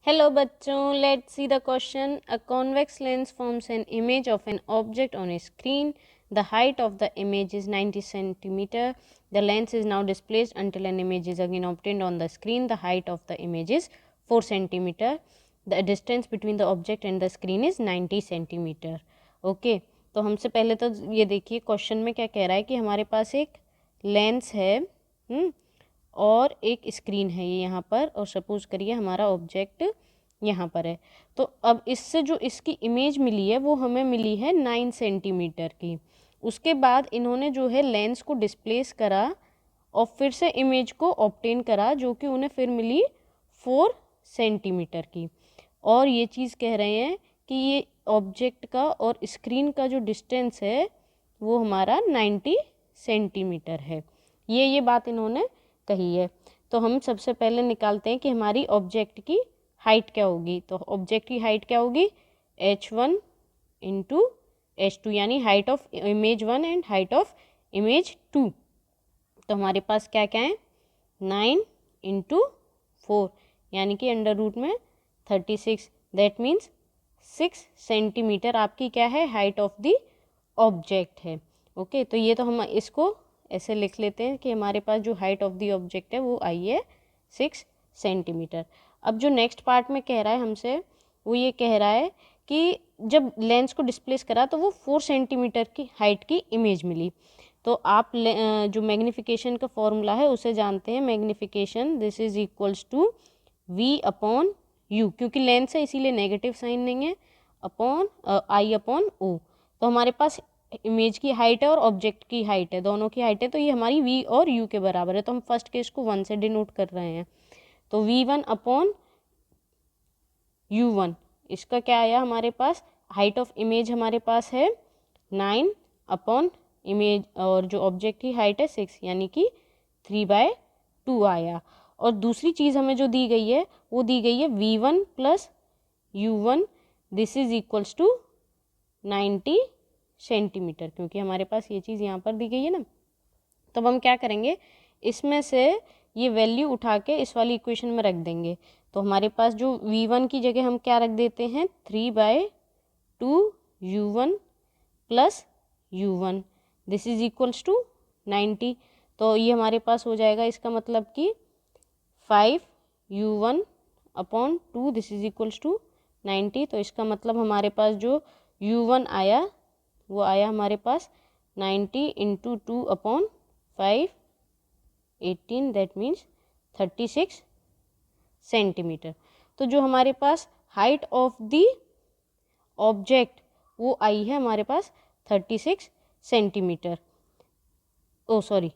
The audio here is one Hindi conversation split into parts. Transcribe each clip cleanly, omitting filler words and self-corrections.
Hello बच्चों, let's see the question. A convex lens forms an image of an object on a screen. The height of the image is 90 centimeter. The lens is now displaced until an image is again obtained on the screen. The height of the image is 4 centimeter. The distance between the object and the screen is 90 centimeter. Okay, तो हमसे पहले तो ये देखिए क्वेश्चन में क्या कह रहा है कि हमारे पास एक लेंस है और एक स्क्रीन है ये यहाँ पर, और सपोज करिए हमारा ऑब्जेक्ट यहाँ पर है। तो अब इससे जो इसकी इमेज मिली है वो हमें मिली है 9 सेंटीमीटर की। उसके बाद इन्होंने जो है लेंस को डिस्प्लेस करा और फिर से इमेज को ऑब्टेन करा, जो कि उन्हें फिर मिली 4 सेंटीमीटर की। और ये चीज़ कह रहे हैं कि ये ऑब्जेक्ट का और स्क्रीन का जो डिस्टेंस है वो हमारा 90 सेंटीमीटर है। ये बात इन्होंने कही है। तो हम सबसे पहले निकालते हैं कि हमारी ऑब्जेक्ट की हाइट क्या होगी। तो ऑब्जेक्ट की हाइट क्या होगी, h1 इंटू h2, यानी height of image 1 and height of image 2। तो हमारे पास क्या क्या है, 9 इंटू 4 यानी कि अंडर रूट में 36। दैट मीन्स 6 सेंटीमीटर आपकी क्या है, हाइट ऑफ द ऑब्जेक्ट है। ओके, तो ये तो हम इसको ऐसे लिख लेते हैं कि हमारे पास जो हाइट ऑफ द ऑब्जेक्ट है वो आई है 6 सेंटीमीटर। अब जो नेक्स्ट पार्ट में कह रहा है हमसे, वो ये कह रहा है कि जब लेंस को डिस्प्लेस करा तो वो 4 सेंटीमीटर की हाइट की इमेज मिली। तो आप जो मैग्नीफिकेशन का फॉर्मूला है उसे जानते हैं। Magnification this is equals to v upon u, क्योंकि लेंस है इसीलिए नेगेटिव साइन नहीं है, अपॉन i अपॉन o। तो हमारे पास इमेज की हाइट है और ऑब्जेक्ट की हाइट है, दोनों की हाइट है, तो ये हमारी v और u के बराबर है। तो हम फर्स्ट केस को 1 से डिनोट कर रहे हैं। तो v1 अपॉन u1, इसका क्या आया हमारे पास, हाइट ऑफ इमेज हमारे पास है 9 अपॉन इमेज, और जो ऑब्जेक्ट की हाइट है 6 यानी कि 3/2 आया। और दूसरी चीज़ हमें जो दी गई है वो दी गई है v1 plus u1 this is equals to 90 centimetre, क्योंकि हमारे पास ये चीज़ यहाँ पर दी गई है ना। तो अब हम क्या करेंगे, इसमें से ये वैल्यू उठा के इस वाली इक्वेशन में रख देंगे। तो हमारे पास जो v1 की जगह हम क्या रख देते हैं, 3/2 u1 plus u1 this is equals to 90। तो ये हमारे पास हो जाएगा, इसका मतलब कि 5 u1 upon 2 this is equals to 90। तो इसका मतलब हमारे पास जो u1 आया वो आया हमारे पास 90 into 2 upon 5 18, that means 36 centimetre. तो जो हमारे पास हाइट ऑफ द ऑब्जेक्ट वो आई है हमारे पास 36 सेंटीमीटर। ओ सॉरी,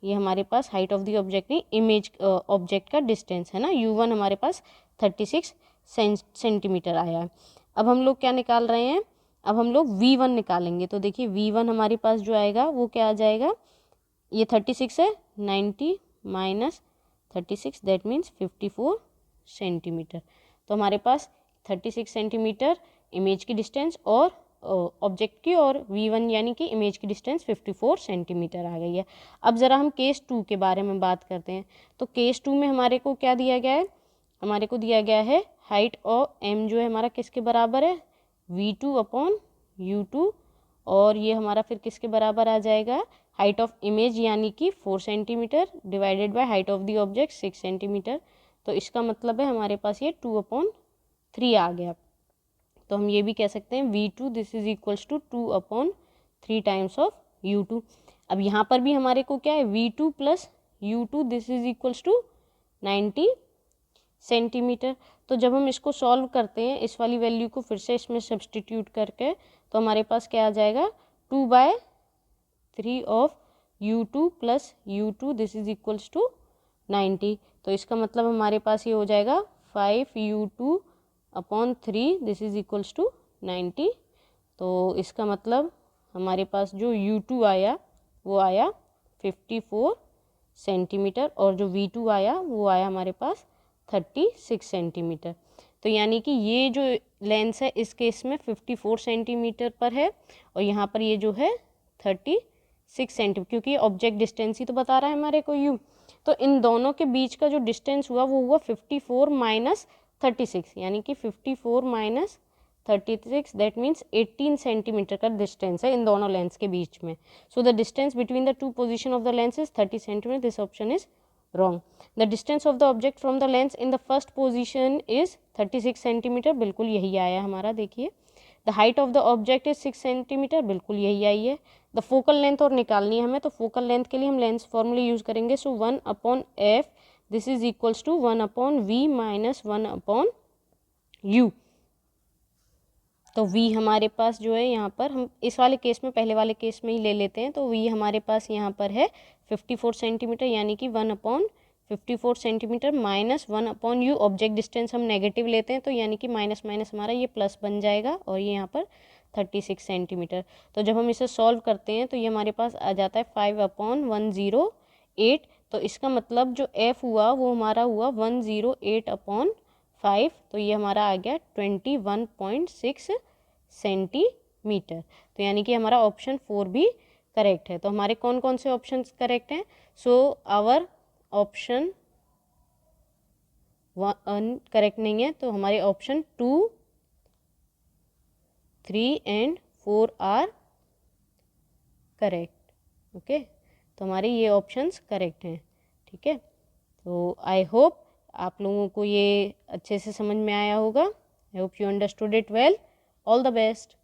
ये हमारे पास हाइट ऑफ द ऑब्जेक्ट नहीं, इमेज ऑब्जेक्ट का डिस्टेंस है ना, u1 हमारे पास 36 सेंटीमीटर आया है। अब हम लोग क्या निकाल रहे हैं, अब हम लोग v1 निकालेंगे। तो देखिए v1 हमारे पास जो आएगा वो क्या आ जाएगा, ये 36 है, 90 माइनस 36 दैट मीन्स 54 सेंटीमीटर। तो हमारे पास 36 सेंटीमीटर इमेज की डिस्टेंस और ऑब्जेक्ट की, और v1 यानी कि इमेज की डिस्टेंस 54 सेंटीमीटर आ गई है। अब ज़रा हम केस 2 के बारे में बात करते हैं। तो केस 2 में हमारे को क्या दिया गया है, हमारे को दिया गया है हाइट और m जो है हमारा किसके बराबर है, v2 अपॉन u2, और ये हमारा फिर किसके बराबर आ जाएगा, हाइट ऑफ इमेज यानी कि 4 centimetre divided by height of the object 6 centimetre. तो इसका मतलब है हमारे पास ये 2/3 आ गया। तो हम ये भी कह सकते हैं v2 this is equals to 2/3 times of u2। अब यहाँ पर भी हमारे को क्या है, v2 plus u2 this is equals to 90 centimetre. तो जब हम इसको सॉल्व करते हैं, इस वाली वैल्यू को फिर से इसमें सब्सटीट्यूट करके, तो हमारे पास क्या आ जाएगा, 2/3 of u2 plus u2 this is equals to 90। तो इसका मतलब हमारे पास ये हो जाएगा 5u2 upon 3 this is equals to 90। तो इसका मतलब हमारे पास जो u2 आया वो आया 54 सेंटीमीटर, और जो v2 आया वो आया हमारे पास 36 सेंटीमीटर। तो यानी कि ये जो लेंस है इस केस में 54 सेंटीमीटर पर है, और यहाँ पर ये जो है 36 सेंटीमीटर, क्योंकि ऑब्जेक्ट डिस्टेंस ही तो बता रहा है हमारे को u। तो इन दोनों के बीच का जो डिस्टेंस हुआ वो हुआ 54 माइनस 36 यानी कि 54 माइनस 36 दैट मीन्स 18 सेंटीमीटर का डिस्टेंस है इन दोनों लेंस के बीच में. So the distance between the two position of the lens is 30 centimetre. This option is wrong. The distance of the object from the lens in the first position is 36 centimetre. बिल्कुल यही आया हमारा. देखिए the height of the object is 6 centimetre. बिल्कुल यही आई है. the focal length और निकालनी है हमें, तो focal length के लिए हम लेंस फॉर्मूला यूज करेंगे. So 1/f this is equals to 1/v minus 1/u. तो v हमारे पास जो है यहाँ पर, हम इस वाले केस में पहले वाले केस में ही ले लेते हैं. तो v हमारे पास यहाँ पर है 54 सेंटीमीटर यानी कि 1/54 centimetre minus 1/u. Object distance हम नेगेटिव लेते हैं तो यानी कि माइनस माइनस हमारा ये प्लस बन जाएगा और ये यहाँ पर 36 सेंटीमीटर. तो जब हम इसे सॉल्व करते हैं तो ये हमारे पास आ जाता है 5/108. तो इसका मतलब जो f हुआ वो हमारा हुआ 108/5. तो ये हमारा आ गया 21.6 सेंटीमीटर. तो यानी कि हमारा ऑप्शन 4 भी करेक्ट है. तो हमारे कौन कौन से ऑप्शन करेक्ट हैं? सो आवर ऑप्शन 1 करेक्ट नहीं है, तो हमारे option 2, 3 and 4 are correct. Okay, तो हमारे ये ऑप्शंस करेक्ट हैं. ठीक है, तो आई होप आप लोगों को ये अच्छे से समझ में आया होगा. I hope you understood it well. All the best.